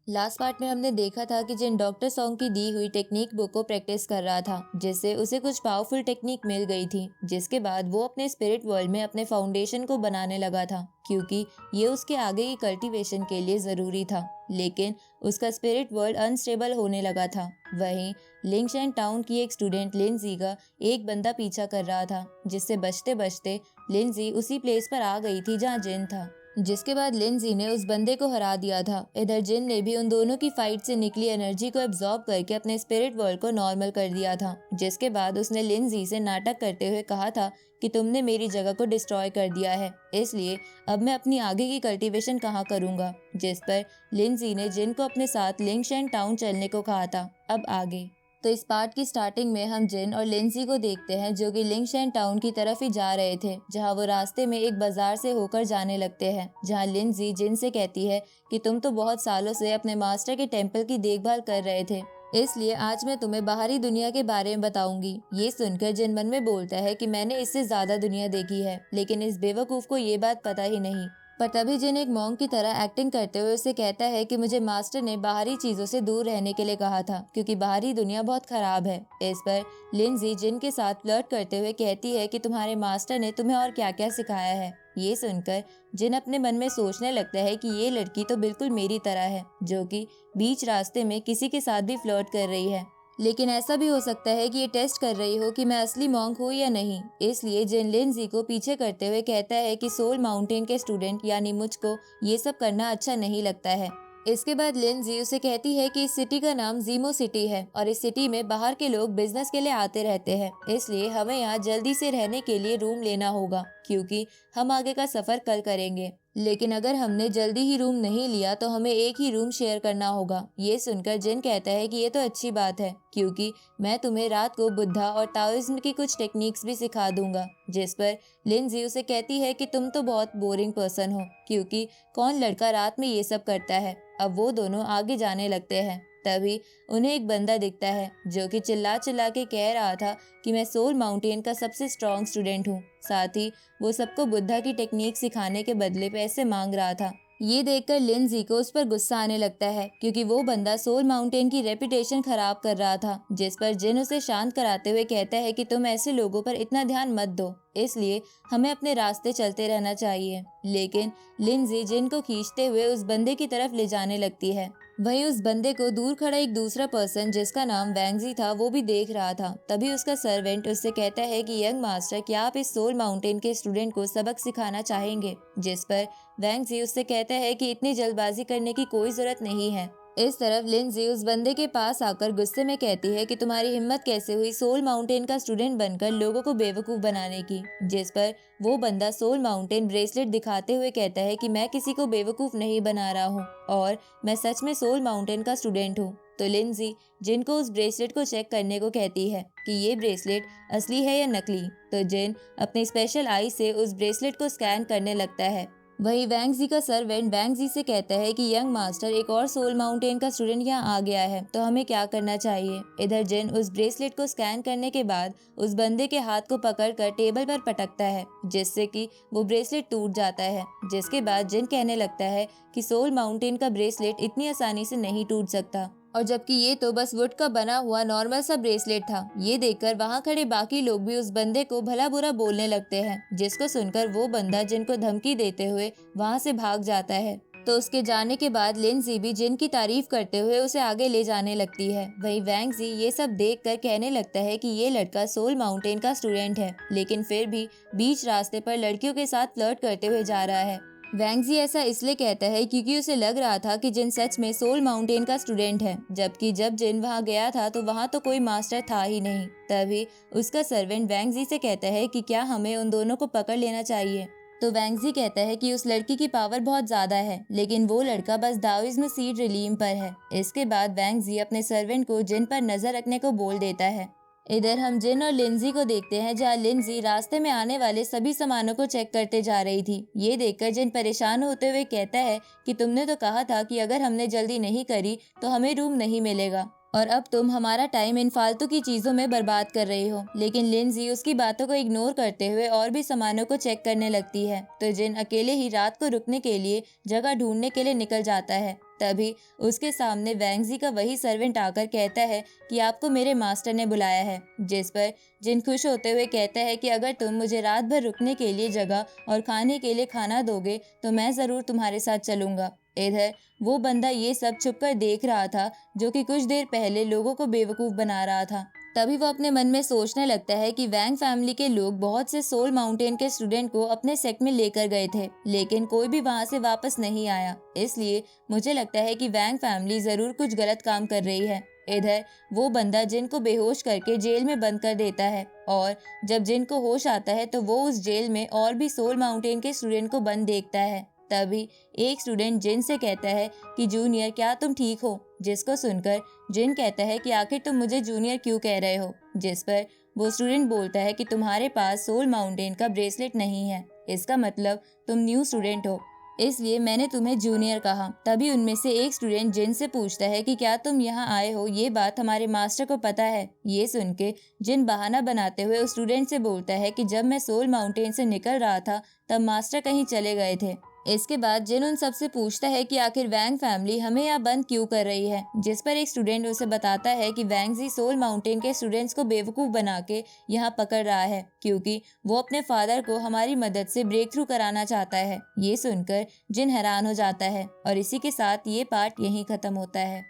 Last part में हमने देखा था कि जिन डॉक्टर सॉन्ग की दी हुई टेक्निक बुक को प्रैक्टिस कर रहा था, जिससे उसे कुछ पावरफुल टेक्निक मिल गई थी, जिसके बाद वो अपने स्पिरिट वर्ल्ड में अपने फाउंडेशन को बनाने लगा था, क्योंकि ये उसके आगे की कल्टीवेशन के लिए जरूरी था। लेकिन उसका स्पिरिट वर्ल्ड अनस्टेबल होने लगा था। वहीं लिंगशेन टाउन की एक स्टूडेंट लिंजी का एक बंदा पीछा कर रहा था, जिससे बचते बचते लिंजी उसी प्लेस पर आ गई थी जहाँ जिन था, जिसके बाद लिंजी ने उस बंदे को हरा दिया था। इधर जिन ने भी उन दोनों की फाइट से निकली एनर्जी को एब्जॉर्ब करके अपने स्पिरिट वर्ल्ड को नॉर्मल कर दिया था, जिसके बाद उसने लिंजी से नाटक करते हुए कहा था कि तुमने मेरी जगह को डिस्ट्रॉय कर दिया है, इसलिए अब मैं अपनी आगे की कल्टीवेशन कहाँ करूंगा। जिस पर लिंजी ने जिन को अपने साथ लिंगशेन टाउन चलने को कहा था। अब आगे तो इस पार्ट की स्टार्टिंग में हम जिन और लिंजी को देखते हैं, जो कि लिंगशेन टाउन की तरफ ही जा रहे थे, जहां वो रास्ते में एक बाजार से होकर जाने लगते हैं, जहां लिंजी जिन से कहती है कि तुम तो बहुत सालों से अपने मास्टर के टेम्पल की देखभाल कर रहे थे, इसलिए आज मैं तुम्हें बाहरी दुनिया के बारे में बताऊंगी। ये सुनकर जिन मन में बोलता है कि मैंने इससे ज्यादा दुनिया देखी है, लेकिन इस बेवकूफ को ये बात पता ही नहीं। पर तभी जिन एक मॉन्क की तरह एक्टिंग करते हुए उसे कहता है कि मुझे मास्टर ने बाहरी चीजों से दूर रहने के लिए कहा था, क्योंकि बाहरी दुनिया बहुत खराब है। इस पर लिंजी जिन के साथ फ्लर्ट करते हुए कहती है कि तुम्हारे मास्टर ने तुम्हें और क्या क्या सिखाया है। ये सुनकर जिन अपने मन में सोचने लगता है कि ये लड़की तो बिल्कुल मेरी तरह है, जो कि बीच रास्ते में किसी के साथ भी फ्लर्ट कर रही है। लेकिन ऐसा भी हो सकता है कि ये टेस्ट कर रही हो कि मैं असली मॉन्क हूँ या नहीं। इसलिए जिन लिंजी को पीछे करते हुए कहता है कि सोल माउंटेन के स्टूडेंट यानी मुझको ये सब करना अच्छा नहीं लगता है। इसके बाद लिंजी उसे कहती है कि इस सिटी का नाम जीमो सिटी है और इस सिटी में बाहर के लोग बिजनेस के लिए आते रहते हैं, इसलिए हमें यहाँ जल्दी से रहने के लिए रूम लेना होगा, क्योंकि हम आगे का सफर कल करेंगे। लेकिन अगर हमने जल्दी ही रूम नहीं लिया तो हमें एक ही रूम शेयर करना होगा। ये सुनकर जिन कहता है कि ये तो अच्छी बात है, क्योंकि मैं तुम्हें रात को बुद्धा और ताओइज्म की कुछ टेक्निक्स भी सिखा दूंगा। जिस पर लिंजी उसे कहती है कि तुम तो बहुत बोरिंग पर्सन हो, क्योंकि कौन लड़का रात में ये सब करता है। अब वो दोनों आगे जाने लगते हैं। तभी उन्हें एक बंदा दिखता है, जो कि चिल्ला चिल्ला के कह रहा था कि मैं सोल माउंटेन का सबसे स्ट्रॉन्ग स्टूडेंट हूँ। साथ ही वो सबको बुद्धा की टेक्निक सिखाने के बदले पैसे मांग रहा था। ये देखकर लिंजी को उस पर गुस्सा आने लगता है, क्योंकि वो बंदा सोल माउंटेन की रेपुटेशन खराब कर रहा था। जिस पर जिन उसे शांत कराते हुए कहता है कि तुम ऐसे लोगों पर इतना ध्यान मत दो, इसलिए हमें अपने रास्ते चलते रहना चाहिए। लेकिन लिंजी जिन को खींचते हुए उस बंदे की तरफ ले जाने लगती है। वहीं उस बंदे को दूर खड़ा एक दूसरा पर्सन, जिसका नाम वैंगजी था, वो भी देख रहा था। तभी उसका सर्वेंट उससे कहता है कि यंग मास्टर, क्या आप इस सोल माउंटेन के स्टूडेंट को सबक सिखाना चाहेंगे। जिस पर वैंगजी उससे कहता है कि इतनी जल्दबाजी करने की कोई जरूरत नहीं है। इस तरफ लिंजी उस बंदे के पास आकर गुस्से में कहती है कि तुम्हारी हिम्मत कैसे हुई सोल माउंटेन का स्टूडेंट बनकर लोगों को बेवकूफ बनाने की। जिस पर वो बंदा सोल माउंटेन ब्रेसलेट दिखाते हुए कहता है कि मैं किसी को बेवकूफ नहीं बना रहा हूँ और मैं सच में सोल माउंटेन का स्टूडेंट हूँ। तो लिंजी जिन को उस ब्रेसलेट को चेक करने को कहती है कि ये ब्रेसलेट असली है या नकली। तो जिन अपनी स्पेशल आई से उस ब्रेसलेट को स्कैन करने लगता है। वही वैंगजी का सर्वेंट वैंगजी से कहता है कि यंग मास्टर, एक और सोल माउंटेन का स्टूडेंट यहाँ आ गया है, तो हमें क्या करना चाहिए। इधर जिन उस ब्रेसलेट को स्कैन करने के बाद उस बंदे के हाथ को पकड़कर टेबल पर पटकता है, जिससे कि वो ब्रेसलेट टूट जाता है। जिसके बाद जिन कहने लगता है कि सोल माउंटेन का ब्रेसलेट इतनी आसानी से नहीं टूट सकता, और जबकि ये तो बस वुड का बना हुआ नॉर्मल सा ब्रेसलेट था। ये देखकर वहाँ खड़े बाकी लोग भी उस बंदे को भला बुरा बोलने लगते हैं, जिसको सुनकर वो बंदा जिनको धमकी देते हुए वहाँ से भाग जाता है। तो उसके जाने के बाद लिंजी भी जिन की तारीफ करते हुए उसे आगे ले जाने लगती है। वही वैंगजी ये सब देखकर कहने लगता है कि ये लड़का सोल माउंटेन का स्टूडेंट है, लेकिन फिर भी बीच रास्ते पर लड़कियों के साथ फ्लर्ट करते हुए जा रहा है। वैंगजी ऐसा इसलिए कहता है क्योंकि उसे लग रहा था कि जिन सच में सोल माउंटेन का स्टूडेंट है, जबकि जब जिन वहां गया था तो वहां तो कोई मास्टर था ही नहीं। तभी उसका सर्वेंट वैंगजी से कहता है कि क्या हमें उन दोनों को पकड़ लेना चाहिए। तो वैंगजी कहता है कि उस लड़की की पावर बहुत ज्यादा है, लेकिन वो लड़का बस दाओइज्म सीड रिलीम पर है। इसके बाद वैंगजी अपने सर्वेंट को जिन पर नजर रखने को बोल देता है। इधर हम जिन और लिंजी को देखते हैं, जहाँ लिंजी रास्ते में आने वाले सभी सामानों को चेक करते जा रही थी। ये देखकर जिन परेशान होते हुए कहता है कि तुमने तो कहा था कि अगर हमने जल्दी नहीं करी तो हमें रूम नहीं मिलेगा, और अब तुम हमारा टाइम इन फालतू की चीजों में बर्बाद कर रही हो। लेकिन लिंजी उसकी बातों को इग्नोर करते हुए और भी सामानों को चेक करने लगती है। तो जिन अकेले ही रात को रुकने के लिए जगह ढूंढने के लिए निकल जाता है। तभी उसके सामने वैंगजी का वही सर्वेंट आकर कहता है कि आपको मेरे मास्टर ने बुलाया है, जिस पर जिन खुश होते हुए कहता है कि अगर तुम मुझे रात भर रुकने के लिए जगह और खाने के लिए खाना दोगे तो मैं ज़रूर तुम्हारे साथ चलूंगा। इधर वो बंदा ये सब छुपकर देख रहा था, जो कि कुछ देर पहले लोगों को बेवकूफ़ बना रहा था। तभी वो अपने मन में सोचने लगता है कि वैंग फैमिली के लोग बहुत से सोल माउंटेन के स्टूडेंट को अपने सेक्ट में लेकर गए थे, लेकिन कोई भी वहां से वापस नहीं आया। इसलिए मुझे लगता है कि वैंग फैमिली जरूर कुछ गलत काम कर रही है। इधर वो बंदा जिन को बेहोश करके जेल में बंद कर देता है, और जब जिन को होश आता है तो वो उस जेल में और भी सोल माउंटेन के स्टूडेंट को बंद देखता है। तभी एक स्टूडेंट जिन से कहता है कि जूनियर क्या तुम ठीक हो, जिसको सुनकर जिन कहता है कि आखिर तुम मुझे जूनियर क्यों कह रहे हो, जिस पर वो स्टूडेंट बोलता है कि तुम्हारे पास सोल माउंटेन का ब्रेसलेट नहीं है, इसका मतलब तुम न्यू स्टूडेंट हो, इसलिए मैंने तुम्हें जूनियर कहा। तभी उनमें से एक स्टूडेंट जिन से पूछता है कि क्या तुम यहाँ आए हो, ये बात हमारे मास्टर को पता है। ये सुन के जिन बहाना बनाते हुए उस स्टूडेंट से बोलता है कि जब मैं सोल माउंटेन से निकल रहा था तब मास्टर कहीं चले गए थे। इसके बाद जिन उन सबसे पूछता है कि आखिर वैंग फैमिली हमें यहाँ बंद क्यों कर रही है, जिस पर एक स्टूडेंट उसे बताता है कि वैंगजी सोल माउंटेन के स्टूडेंट्स को बेवकूफ़ बना के यहाँ पकड़ रहा है, क्योंकि वो अपने फादर को हमारी मदद से ब्रेक थ्रू कराना चाहता है। ये सुनकर जिन हैरान हो जाता है और इसी के साथ ये पार्ट यहीं खत्म होता है।